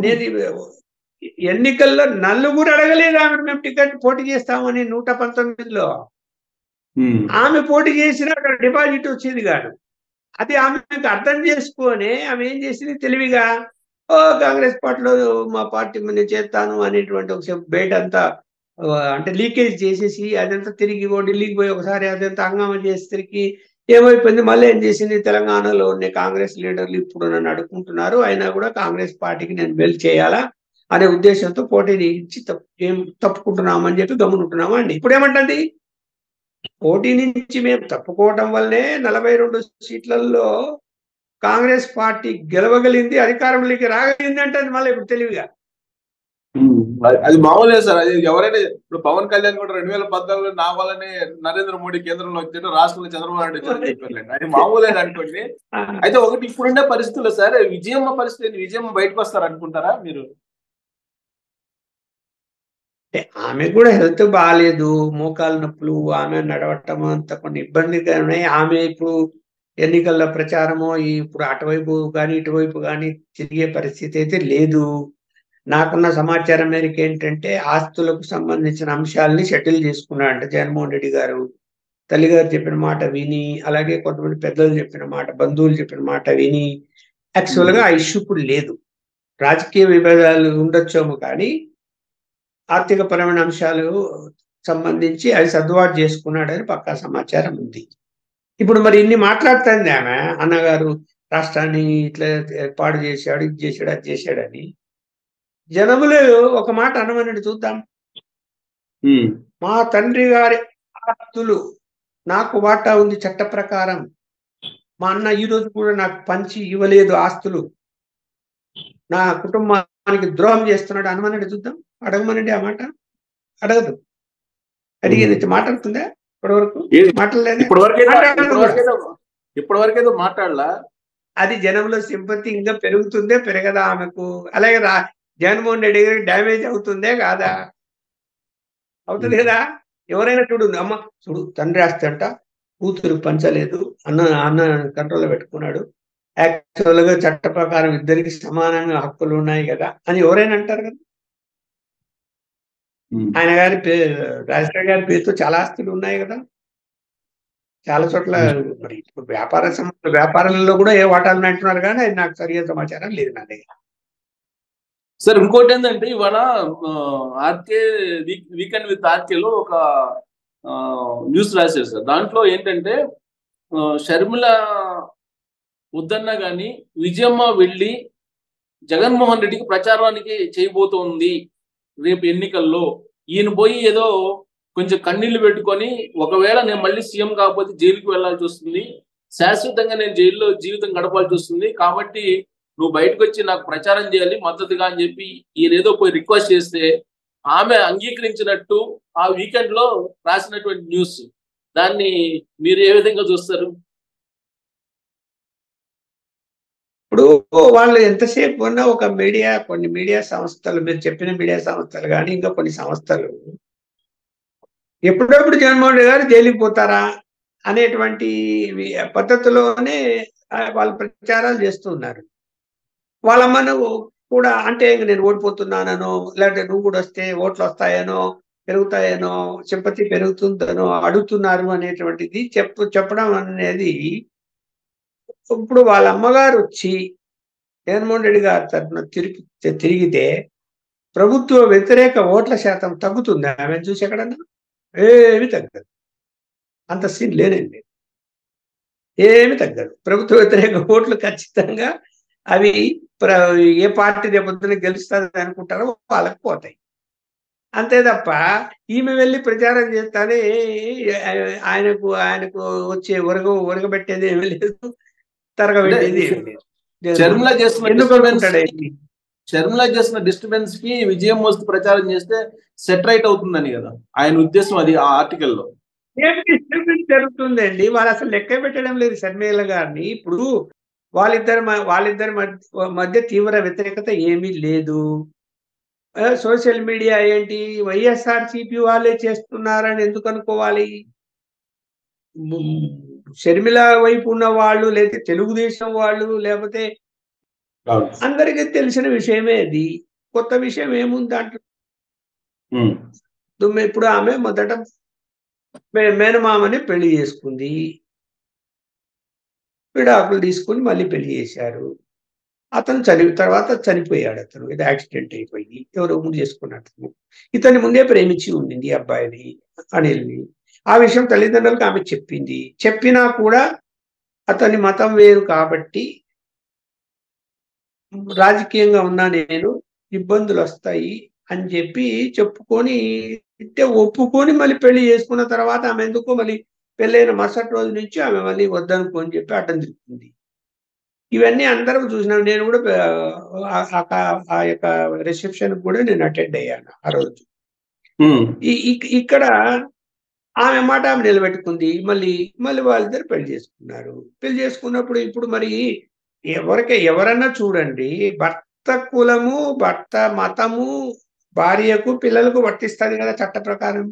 నేను ఎన్నికల్లో నలుగురు అడగలేదు ఆమె మేము టికెట్ పోటీ చేస్తామని 119లో. ఆమె పోటీ చేసినా అక్కడ డిపాజిట్ వచ్చేది కాదు. అది ఆమెకు అర్థం చేసుకొని ఆమె ఏం చేసింది తెలివిగా, కాంగ్రెస్ పార్టీలో మా పార్టీ నేను చేస్తాను అనేటువంటి ఒక బయట అంతా అంటే లీకేజ్ చేసేసి అదంతా తిరిగి ఢిల్లీకి పోయి ఒకసారి అదంతా హంగామా చేసేసరికి ఏమైపోయింది, మళ్ళీ ఏం చేసింది, తెలంగాణలో ఉన్న కాంగ్రెస్ లీడర్లు ఇప్పుడు నన్ను అడుగుకుంటున్నారు, అయినా కూడా కాంగ్రెస్ పార్టీకి నేను వెల్ చేయాలా అనే ఉద్దేశంతో పోటీ నుంచి తప్పుకుంటున్నామని చెప్పి గమనుంటున్నామా అండి. ఇప్పుడు ఏమంటుంది, పోటీ నుంచి మేము తప్పుకోవడం వల్లే 42 సీట్లలో కాంగ్రెస్ పార్టీ గెలవగలిగింది, అధికారంలోకి రాగలిగింది అంటే అది మళ్ళీ ఇప్పుడు తెలివిగా. అది మామూలే సార్. అది ఎవరైనా ఇప్పుడు పవన్ కళ్యాణ్ కూడా 2014లో నా వల్లనే నరేంద్ర మోడీ కేంద్రంలో వచ్చాడు, రాష్ట్రంలో చంద్రబాబు నాయుడు వచ్చారని చెప్పారు. అది మామూలే అనుకోండి. అయితే ఒకటి ఇప్పుడుండే పరిస్థితుల్లో సార్ విజయమ్మ పరిస్థితి, విజయమ్మ బయటకు వస్తారు అనుకుంటారా మీరు? ఆమె కూడా హెల్త్ బాగాలేదు, మోకాలు నొప్పులు, ఆమె నడవటం అంత కొన్ని ఇబ్బందిగా ఉన్నాయి. ఆమె ఇప్పుడు ఎన్నికల ప్రచారమో ఇప్పుడు అటువైపు కానీ ఇటువైపు కానీ తిరిగే పరిస్థితి అయితే లేదు. నాకున్న సమాచారం మేరకు ఏంటంటే ఆస్తులకు సంబంధించిన అంశాలని సెటిల్ చేసుకున్నాడంట జగన్మోహన్ రెడ్డి గారు. తల్లిగారు చెప్పిన మాట విని, అలాగే కొంతమంది పెద్దలు చెప్పిన మాట, బంధువులు చెప్పిన మాట విని యాక్చువల్ గా ఆ ఇష్యూ ఇప్పుడు లేదు. రాజకీయ విభేదాలు ఉండొచ్చేమో కానీ ఆర్థిక పరమైన అంశాలు సంబంధించి అవి సర్దుబాటు చేసుకున్నాడని పక్కా సమాచారం ఉంది. ఇప్పుడు మరి ఇన్ని మాట్లాడుతుంది ఆమె, అన్నగారు రాష్ట్రాన్ని ఇట్లా ఏర్పాటు చేశాడు, ఇది చేశాడు, అది చేశాడని. జనములు ఒక మాట అనమనండి చూద్దాం. మా తండ్రి గారి ఆస్తులు నాకు వాటా ఉంది చట్ట ప్రకారం, మా అన్న ఈ రోజు కూడా నాకు పంచి ఇవ్వలేదు ఆస్తులు, నా కుటుంబానికి ద్రోహం చేస్తున్నాడు అనమనండి చూద్దాం. అడగమనండి ఆ మాట. అడగదు. అడిగేది మాట్లాడుతుందా ఇప్పటివరకు? మాట్లాడలేదు. ఇప్పటివరకేదో మాట్లాడలా. అది జనంలో సింపతి ఇంకా పెరుగుతుందే పెరగదా ఆమెకు? అలాగే జగన్మోహన్ రెడ్డి గారికి డ్యామేజ్ అవుతుందే కాదా? అవుతుంది కదా. ఎవరైనా చూడు, అమ్మ చూడు తండ్రి ఆస్తి అంట కూతురు పంచలేదు, అన్న కంట్రోల్లో పెట్టుకున్నాడు, యాక్చువల్ గా చట్ట ప్రకారం ఇద్దరికి సమానంగా హక్కులు ఉన్నాయి కదా అని ఎవరైనా అంటారు కదా. ఆయన గారి రాజశేఖర్ గారి పేరుతో చాలా ఆస్తులు ఉన్నాయి కదా చాలా చోట్ల. మరి ఇప్పుడు వ్యాపారాలలో కూడా ఏ వాటాలు అంటున్నారు కానీ అది నాకు సరిగ్గా సమాచారం లేదు నా దగ్గర. సార్ ఇంకోటి ఏంటంటే ఇవాళ ఆర్కే వీకెండ్ విత్ ఆర్కేలో ఒక న్యూస్ రాశారు సార్. దాంట్లో ఏంటంటే షర్మిల వద్దన్నా కానీ విజయమ్మ వెళ్ళి జగన్మోహన్ రెడ్డికి ప్రచారానికి చేయబోతోంది రేపు ఎన్నికల్లో. ఈయన పోయి ఏదో కొంచెం కన్నీళ్లు పెట్టుకొని ఒకవేళ నేను మళ్ళీ సీఎం కాకపోతే జైలుకి వెళ్లాల్సి వస్తుంది, శాశ్వతంగా నేను జైల్లో జీవితం గడపాల్సి వస్తుంది, కాబట్టి నువ్వు బయటకు వచ్చి నాకు ప్రచారం చేయాలి మద్దతుగా అని చెప్పి ఈయన ఏదో పోయి రిక్వెస్ట్ చేస్తే ఆమె అంగీకరించినట్టు ఆ వీకెండ్ లో రాసినటువంటి న్యూస్. దాన్ని మీరు ఏ విధంగా చూస్తారు? ఇప్పుడు వాళ్ళు ఎంతసేపు ఉన్నా ఒక కొన్ని మీడియా సంస్థలు, మీరు చెప్పిన మీడియా సంస్థలు కానీ ఇంకా కొన్ని సంస్థలు ఎప్పుడప్పుడు జగన్మోహన్ రెడ్డి గారు జైలుకి పోతారా అనేటువంటి పద్ధతిలోనే వాళ్ళు ప్రచారాలు చేస్తున్నారు. వాళ్ళమ్మను కూడా అంటే నేను ఓడిపోతున్నానో, లేదంటే నువ్వు కూడా వస్తే ఓట్లు వస్తాయనో, పెరుగుతాయనో, సింపతి పెరుగుతుందనో అడుగుతున్నారు అనేటువంటిది చెప్పడం అనేది. ఇప్పుడు వాళ్ళ అమ్మగారు వచ్చి జగన్మోహన్ రెడ్డి గారి తరఫున తిరిగితే ప్రభుత్వ వ్యతిరేక ఓట్ల శాతం తగ్గుతుంది ఆమె చూసి ఎక్కడన్నా? ఏమి తగ్గదు. అంత సీన్ లేనండి, ఏమి తగ్గదు. ప్రభుత్వ వ్యతిరేక ఓట్లు ఖచ్చితంగా అవి ఏ పార్టీ రేపొద్దున గెలుస్తుంది అనుకుంటారో వాళ్ళకి పోతాయి. అంతే తప్ప ఈమె వెళ్ళి ప్రచారం చేస్తానే ఆయనకు వచ్చే ఒరగబెట్టేది ఏమీ లేదు, తరగబెట్టేది ఏమీ లేదు. షర్మిల చేసిన డిస్టర్బెన్స్ కి విజయం వస్తు ప్రచారం చేస్తే సెట్ రైట్ అవుతుందని కదా ఆయన ఉద్దేశం. అది ఆ ఆర్టికల్లో ఏం డిస్టర్బెన్స్ జరుగుతుందండి? వాళ్ళు అసలు లెక్క పెట్టడం లేదు షర్మిల గారిని. ఇప్పుడు వాళ్ళిద్దరి మధ్య తీవ్ర వ్యతిరేకత ఏమీ లేదు. సోషల్ మీడియా ఏంటి వైఎస్ఆర్సీపీ వాళ్ళే చేస్తున్నారని ఎందుకు అనుకోవాలి? షర్మిల వైపు ఉన్న వాళ్ళు, లేకపోతే తెలుగుదేశం వాళ్ళు, లేకపోతే అందరికీ తెలిసిన విషయమే అది. కొత్త విషయం ఏముంది దాంట్లో? ఇప్పుడు ఆమె మొదట మేనమామని పెళ్లి చేసుకుంది, విడాకులు తీసుకుని మళ్ళీ పెళ్లి చేశారు. అతను తర్వాత చనిపోయాడు. అతను ఏదో యాక్సిడెంట్ అయిపోయి ఎవరో ముందు చేసుకున్నట్టు. ఇతన్ని ముందే ప్రేమించి ఉండింది అబ్బాయిని, అనిల్ని. ఆ విషయం తల్లిదండ్రులకు ఆమె చెప్పింది. చెప్పినా కూడా అతని మతం వేరు కాబట్టి రాజకీయంగా ఉన్నా నేను ఇబ్బందులు వస్తాయి అని చెప్పి చెప్పుకొని ఒప్పుకొని మళ్ళీ పెళ్లి చేసుకున్న తర్వాత ఆమె ఎందుకో మళ్ళీ పెళ్ళైన మరుసటి రోజు నుంచి ఆమె మళ్ళీ వద్దనుకోని చెప్పి అడ్డం తిరుగుతుంది. ఇవన్నీ అందరం చూసినాం. నేను కూడా ఆ యొక్క రిసెప్షన్ కూడా నేను అటెండ్ అయ్యాను ఆ రోజు. ఇక్కడ ఆమె మాట ఆమె నిలబెట్టుకుంది. మళ్ళీ వాళ్ళిద్దరు పెళ్లి చేసుకున్నారు. పెళ్లి చేసుకున్నప్పుడు ఇప్పుడు మరి ఎవరన్నా చూడండి, భర్త కులము, భర్త మతము భార్యకు పిల్లలకు వర్తిస్తుంది కదా చట్ట ప్రకారం.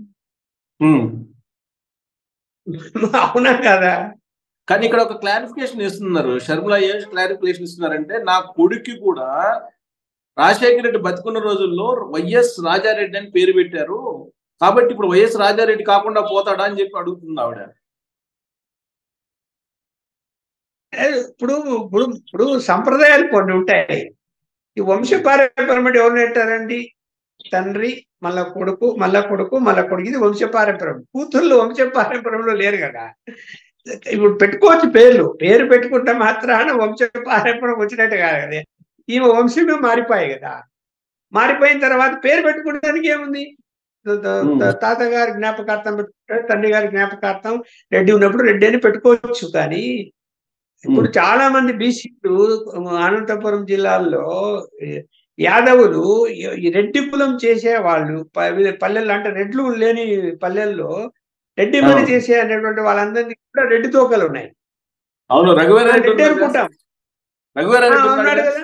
అవునా కదా? కానీ ఇక్కడ ఒక క్లారిఫికేషన్ ఇస్తున్నారు, షర్మిల ఏ క్లారిఫికేషన్ ఇస్తున్నారంటే, నా కొడుక్కి కూడా రాజశేఖర రెడ్డి బతికున్న రోజుల్లో వైఎస్ రాజారెడ్డి అని పేరు పెట్టారు, కాబట్టి ఇప్పుడు వైఎస్ రాజారెడ్డి కాకుండా పోతాడా అని చెప్పి అడుగుతుంది ఆవిడ. ఇప్పుడు ఇప్పుడు ఇప్పుడు సంప్రదాయాలు కొన్ని ఉంటాయి. ఈ వంశపారంపర్యం ఎవరు పెట్టారండి? తండ్రి మళ్ళా కొడుకు మళ్ళా కొడుకు మళ్ళా కొడుకు, ఇది వంశపారంపర్యం. కూతుర్లు వంశపారంపర్యంలో లేరు కదా. ఇప్పుడు పెట్టుకోవచ్చు పేరు పెట్టుకుంటే మాత్రాన వంశపారంపర్యం వచ్చినట్టు కాదు కదా. ఈమె వంశమే మారిపోయాయి కదా. మారిపోయిన తర్వాత పేరు పెట్టుకోవడానికి ఏముంది? తాతగారి జ్ఞాపకార్థం పెట్టుకుంటారు, తండ్రి గారి జ్ఞాపకార్థం రెడ్డి ఉన్నప్పుడు రెడ్డి అని పెట్టుకోవచ్చు. కానీ ఇప్పుడు చాలా మంది బీసీలు అనంతపురం జిల్లాల్లో యాదవులు ఈ రెడ్డి కులం చేసే వాళ్ళు పల్లెల్లో, అంటే రెడ్లు లేని పల్లెల్లో రెడ్డి మని చేసే అనేటువంటి వాళ్ళందరినీ కూడా రెడ్డి తోకలు ఉన్నాయి. అవును, రెడ్డి అనుకుంటాం ఉన్నాడు కదా,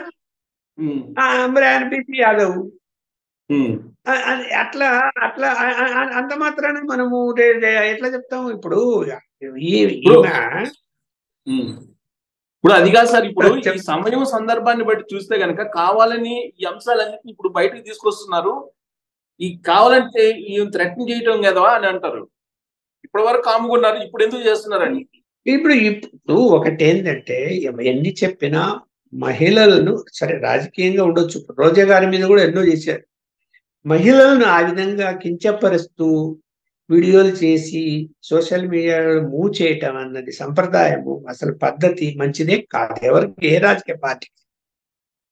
మరి ఆయన బీసీ యాదవ్. అట్లా అట్లా అంత మాత్రాన మనము ఎట్లా చెప్తాము? ఇప్పుడు ఇప్పుడు అది కాదు సార్, ఇప్పుడు ఈ సమయం సందర్భాన్ని బట్టి చూస్తే గనక కావాలని ఈ అంశాలన్నింటినీ ఇప్పుడు బయటకు తీసుకొస్తున్నారు. ఈ కావాలంటే ఈ థ్రెటన్ చేయటం కదా అని అంటారు. ఇప్పటి వరకు కాముకున్నారు, ఇప్పుడు ఎందుకు చేస్తున్నారని. ఇప్పుడు ఒకటి ఏంటంటే, ఎన్ని చెప్పినా మహిళలను, సరే రాజకీయంగా ఉండొచ్చు, రోజా గారి మీద కూడా ఎన్నో చేశారు, మహిళలను ఆ విధంగా కించపరుస్తూ వీడియోలు చేసి సోషల్ మీడియాలో మూవ్ చేయటం అన్నది సంప్రదాయము, అసలు పద్ధతి మంచిదే కాదు. ఎవరికి, ఏ రాజకీయ పార్టీకి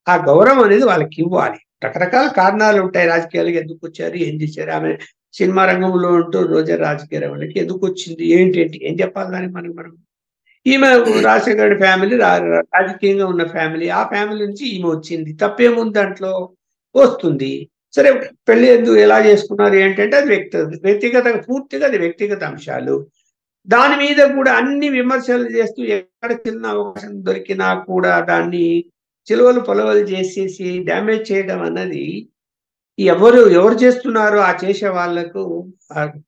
ఆ గౌరవం అనేది వాళ్ళకి ఇవ్వాలి. రకరకాల కారణాలు ఉంటాయి రాజకీయాలకు ఎందుకు వచ్చారు, ఏం చేశారు. ఆమె సినిమా రంగంలో ఉంటూ రోజా రాజకీయ రంగంలోకి ఎందుకు వచ్చింది, ఏంటి ఏం చెప్పాలి దానికి మనం. ఈమె రాజశేఖర ఫ్యామిలీ రాజకీయంగా ఉన్న ఫ్యామిలీ, ఆ ఫ్యామిలీ నుంచి ఈమె వచ్చింది, తప్పేముంది దాంట్లో, వస్తుంది. సరే, పెళ్లి ఎందుకు ఎలా చేసుకున్నారు ఏంటంటే అది వ్యక్తిగత, పూర్తిగా అది వ్యక్తిగత అంశాలు. దాని మీద కూడా అన్ని విమర్శలు చేస్తూ ఎక్కడ చిన్న అవకాశం దొరికినా కూడా దాన్ని చిలువలు పొలవలు చేసేసి డ్యామేజ్ చేయడం అన్నది ఎవరు చేస్తున్నారో ఆ చేసే వాళ్లకు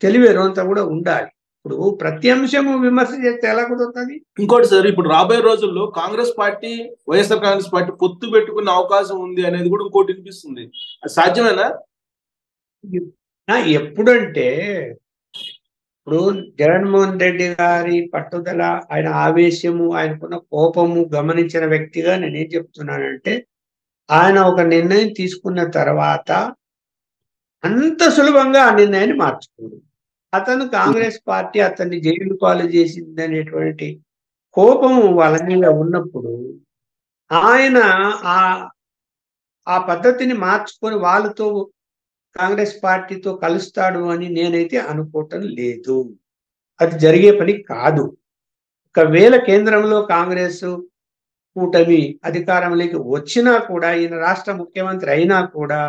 తెలివి ఎరువంతా కూడా ఉండాలి. ఇప్పుడు ప్రతి అంశము విమర్శ చేస్తే ఎలా కుదురుతుంది? ఇంకోటి సార్, ఇప్పుడు రాబోయే రోజుల్లో కాంగ్రెస్ పార్టీ, వైఎస్ఆర్ కాంగ్రెస్ పార్టీ పొత్తు పెట్టుకునే అవకాశం ఉంది అనేది కూడా ఇంకోటి వినిపిస్తుంది. అది సాధ్యమేనా? ఎప్పుడంటే, ఇప్పుడు జగన్మోహన్ రెడ్డి గారి పట్టుదల, ఆయన ఆవేశము, ఆయనకున్న కోపము గమనించిన వ్యక్తిగా నేనేం చెప్తున్నానంటే, ఆయన ఒక నిర్ణయం తీసుకున్న తర్వాత అంత సులభంగా ఆ నిర్ణయాన్ని మార్చుకోడు. అతను కాంగ్రెస్ పార్టీ అతన్ని జైలు పాలు చేసింది అనేటువంటి కోపము వాళ్ళ మీద ఉన్నప్పుడు ఆయన ఆ పద్ధతిని మార్చుకొని వాళ్ళతో, కాంగ్రెస్ పార్టీతో కలుస్తాడు అని నేనైతే అనుకోవటం లేదు. అది జరిగే పని కాదు. ఒకవేళ కేంద్రంలో కాంగ్రెస్ కూటమి అధికారంలోకి వచ్చినా కూడా, ఈయన రాష్ట్ర ముఖ్యమంత్రి అయినా కూడా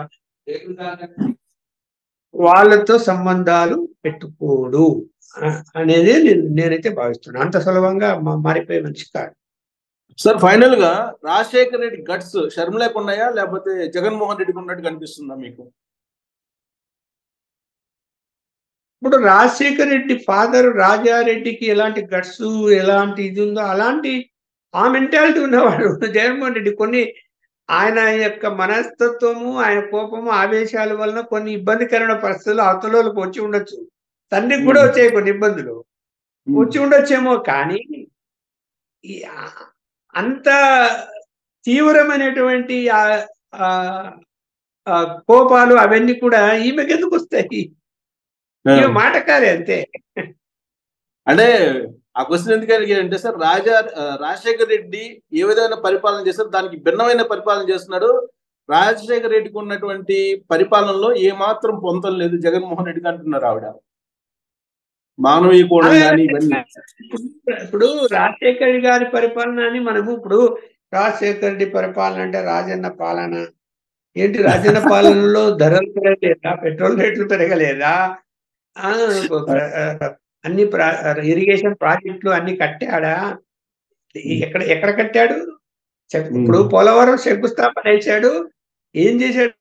వాళ్ళతో సంబంధాలు పెట్టుకోడు అనేది నేనైతే భావిస్తున్నాను. అంత సులభంగా మారిపోయే మనిషి కాదు. సార్, ఫైనల్ గా రాజశేఖర రెడ్డి గట్స్ షర్మిలకు ఉన్నాయా, లేకపోతే జగన్మోహన్ రెడ్డికి ఉన్నట్టు కనిపిస్తుందా మీకు? ఇప్పుడు రాజశేఖర రెడ్డి ఫాదర్ రాజారెడ్డికి ఎలాంటి గట్స్, ఎలాంటి ఇది ఉందో అలాంటి ఆ మెంటాలిటీ ఉన్నవాడు జగన్మోహన్ రెడ్డి. కొన్ని ఆయన యొక్క మనస్తత్వము, ఆయన కోపము, ఆవేశాల వలన కొన్ని ఇబ్బందికరమైన పరిస్థితులు అవతలకు వచ్చి ఉండొచ్చు. తండ్రికి కూడా వచ్చాయి కొన్ని ఇబ్బందులు, వచ్చి ఉండొచ్చేమో. కానీ అంత తీవ్రమైనటువంటి కోపాలు అవన్నీ కూడా ఈమెకి ఎందుకు వస్తాయి? ఈమె మాటకారే అంతే. అంటే ఆ క్వశ్చన్ ఎందుకు అడిగారంటే సార్, రాజశేఖర రెడ్డి ఏ విధమైన పరిపాలన చేస్తారు, దానికి భిన్నమైన పరిపాలన చేస్తున్నాడు. రాజశేఖర రెడ్డికి ఉన్నటువంటి పరిపాలనలో ఏ మాత్రం పొంతం లేదు జగన్మోహన్ రెడ్డికి అంటున్నారు ఆవిడ. మానవీయ కోణం కానీ ఇవన్నీ. ఇప్పుడు రాజశేఖర రెడ్డి గారి పరిపాలన అని మనము, ఇప్పుడు రాజశేఖర రెడ్డి పరిపాలన అంటే రాజన్న పాలన ఏంటి? రాజన్న పాలనలో ధరలు పెరగలేదా? పెట్రోల్ రేట్లు పెరగలేదా? అన్ని ఇరిగేషన్ ప్రాజెక్టులు అన్ని కట్టాడా? ఎక్కడ కట్టాడు? ఇప్పుడు పోలవరం శంకుస్థాపన చేశాడు, ఏం చేశాడు?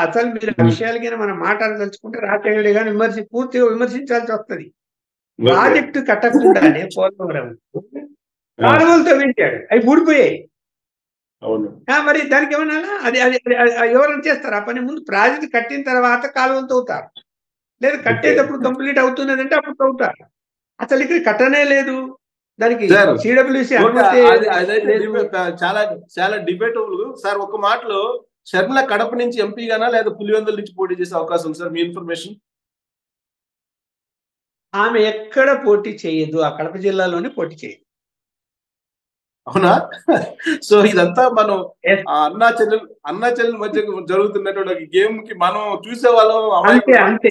అసలు మీరు ఆ విషయాలకైనా మనం మాట్లాడదలుచుకుంటే రాజశేఖర గారిని పూర్తిగా విమర్శించాల్సి వస్తుంది. ప్రాజెక్టు కట్టకుండానే పోలవరం కాలువలతో పెంచాడు, అవి ఊడిపోయాయి. అవును. మరి దానికి ఏమన్నా అది అది ఎవరైనా చేస్తారు ఆ పని? ముందు ప్రాజెక్ట్ కట్టిన తర్వాత కాలువలు తవ్వుతారు, లేదా కట్టేటప్పుడు కంప్లీట్ అవుతున్నదంటే అప్పుడు తవ్వుతారు. అసలు ఇక్కడ కట్టనే లేదు, దానికి సార్ సిడబ్ల్యూసి ఓకే, అనుమతి అదైతే లేదు. చాలా చాలా డిబేటబుల్. సార్ ఒక మాటలో షర్మిల కడప నుంచి ఎంపీగానా లేదా పులివెందుల నుంచి పోటీ చేసే అవకాశం ఉంది సార్, మీ ఇన్ఫర్మేషన్? ఆమె ఎక్కడ పోటీ చేయదు, ఆ కడప జిల్లాలోనే పోటీ చేయదు. అవునా? సో ఇదంతా మనం Yes. అన్నా చెల్లెల మధ్య జరుగుతున్నటువంటి గేమ్ కి మనం చూసే వాళ్ళం అంతే అమాయకులం. అంతే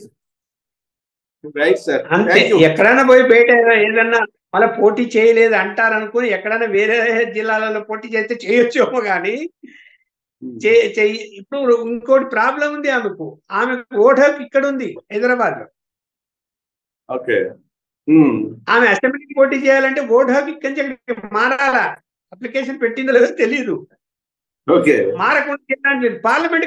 రైట్ సార్, అంతే. Thank you. ఎక్కడైనా పోయి బయట ఏదన్నా మళ్ళీ పోటీ చేయలేదు అంటారు అనుకుని ఎక్కడైనా వేరే జిల్లాలలో పోటీ చేస్తే చేయొచ్చేమో కానీ ఇప్పుడు ఇంకోటి ప్రాబ్లం ఉంది ఆమెకు. ఆమెకు ఓట్ హక్కు ఇక్కడ ఉంది హైదరాబాద్ లో. ఓకే. ఆమె అసెంబ్లీకి పోటీ చేయాలంటే ఓట్ హక్కు ఇక్కడి నుంచి మారాలా, అప్లికేషన్ పెట్టిందో లేదో తెలియదు. ఓకే. మారకుండా పార్లమెంట్